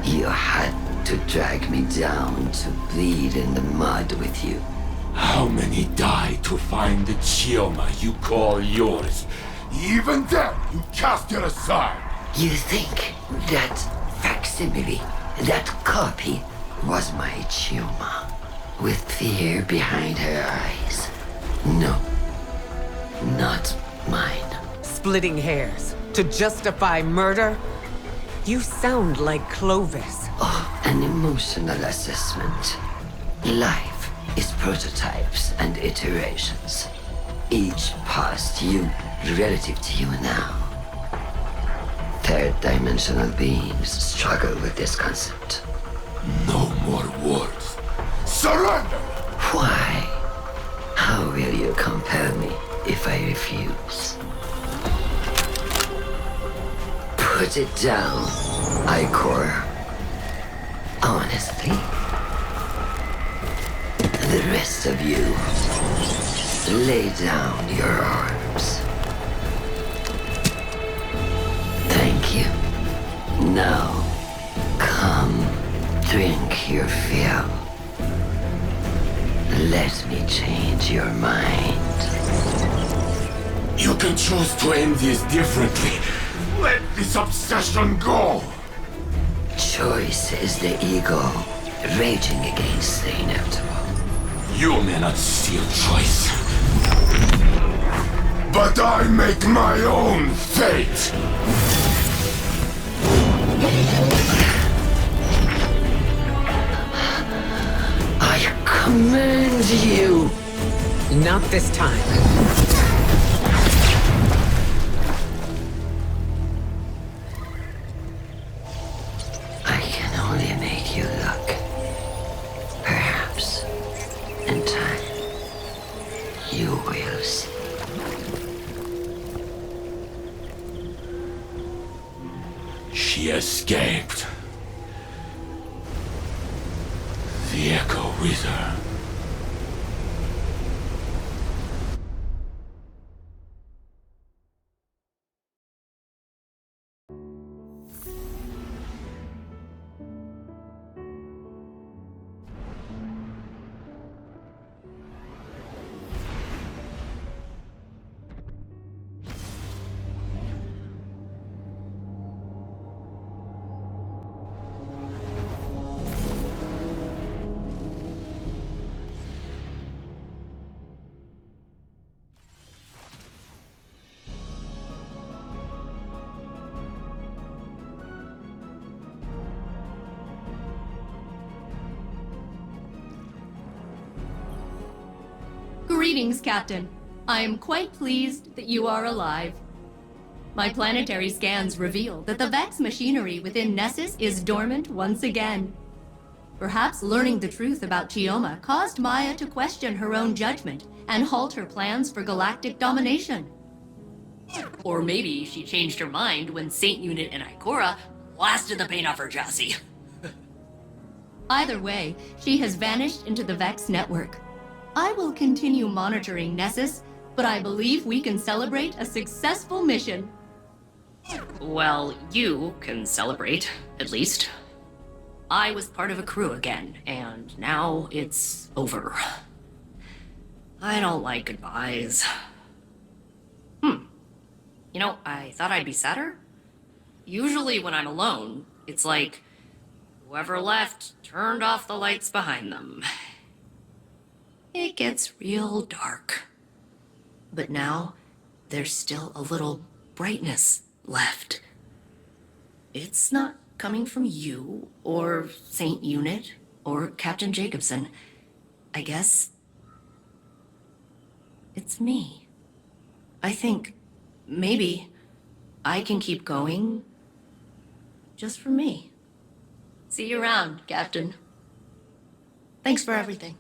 You had to drag me down to bleed in the mud with you. How many died to find the Chioma you call yours? Even then, you cast it aside! You think that facsimile, that copy, was my Chioma, with fear behind her eyes? No, not mine. Splitting hairs to justify murder? You sound like Clovis. Oh, an emotional assessment. Life is prototypes and iterations. Each past you relative to you now. Third-dimensional beings struggle with this concept. No more words. Surrender! Why? How will you compel me if I refuse? Put it down, Ikor. Honestly, the rest of you, lay down your arms. Thank you. Now, come, drink your fill. Let me change your mind. You can choose to end this differently. Let this obsession go! Choice is the ego raging against the inevitable. You may not steal choice. But I make my own fate! I command you! Not this time. I can only make you look. Perhaps, in time, you will see. She escaped. The Echo with her. Greetings, Captain. I am quite pleased that you are alive. My planetary scans reveal that the Vex machinery within Nessus is dormant once again. Perhaps learning the truth about Chioma caused Maya to question her own judgment and halt her plans for galactic domination. Or maybe she changed her mind when Saint Unit and Ikora blasted the paint off her chassis. Either way, she has vanished into the Vex network. I will continue monitoring Nessus, but I believe we can celebrate a successful mission. Well, you can celebrate, at least. I was part of a crew again, and now it's over. I don't like goodbyes. You know, I thought I'd be sadder. Usually when I'm alone, it's like, whoever left turned off the lights behind them. It gets real dark. But now, there's still a little brightness left. It's not coming from you, or Saint Unit, or Captain Jacobson. I guess it's me. I think maybe I can keep going just for me. See you around, Captain. Thanks for everything.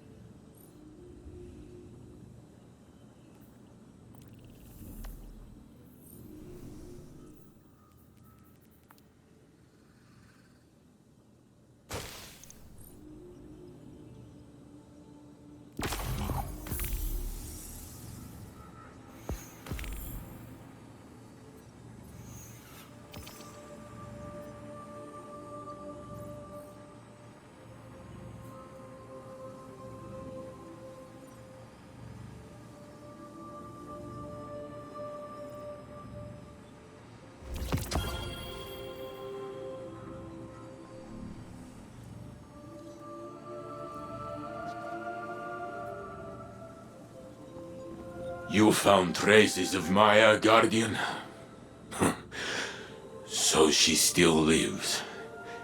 You found traces of Maya, Guardian? So she still lives,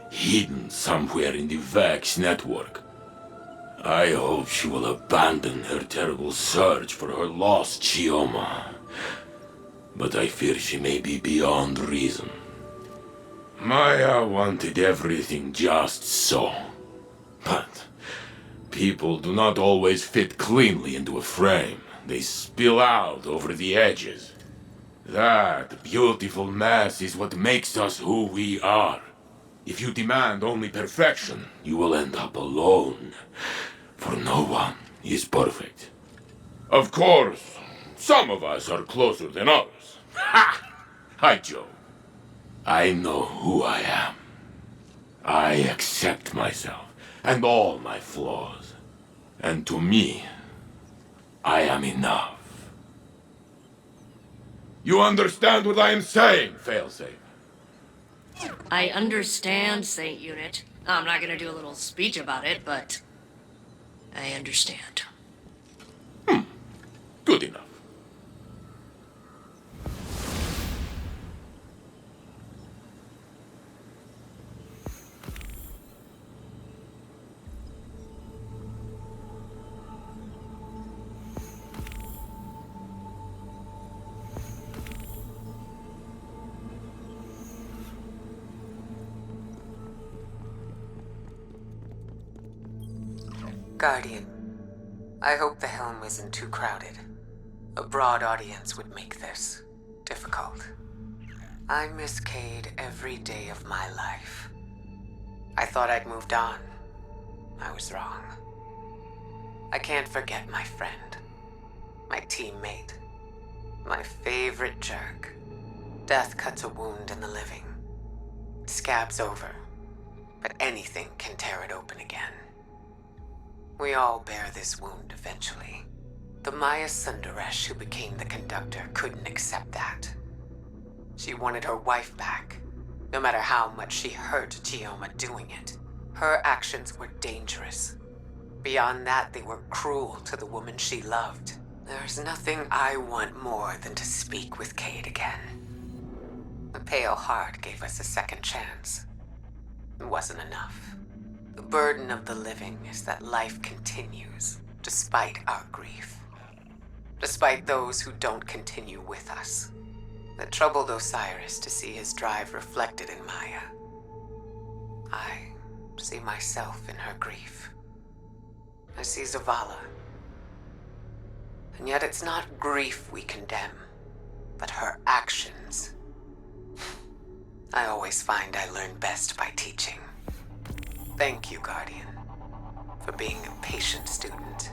hidden somewhere in the Vex network. I hope she will abandon her terrible search for her lost Chioma. But I fear she may be beyond reason. Maya wanted everything just so. But people do not always fit cleanly into a frame. They spill out over the edges. That beautiful mess is what makes us who we are. If you demand only perfection, you will end up alone. For no one is perfect. Of course, some of us are closer than others. Ha! I joke. I know who I am. I accept myself and all my flaws. And to me, I am enough. You understand what I am saying, Failsafe? I understand, Saint Unit. I'm not gonna do a little speech about it, but I understand. Good enough. Guardian, I hope the helm isn't too crowded. A broad audience would make this difficult. I miss Cayde every day of my life. I thought I'd moved on. I was wrong. I can't forget my friend, my teammate, my favorite jerk. Death cuts a wound in the living. It scabs over, but anything can tear it open again. We all bear this wound eventually. The Maya Sundaresh who became the conductor couldn't accept that. She wanted her wife back, no matter how much she hurt Chioma doing it. Her actions were dangerous. Beyond that, they were cruel to the woman she loved. There's nothing I want more than to speak with Cayde again. The Pale Heart gave us a second chance. It wasn't enough. The burden of the living is that life continues, despite our grief. Despite those who don't continue with us. It troubled Osiris to see his drive reflected in Maya. I see myself in her grief. I see Zavala. And yet it's not grief we condemn, but her actions. I always find I learn best by teaching. Thank you, Guardian, for being a patient student.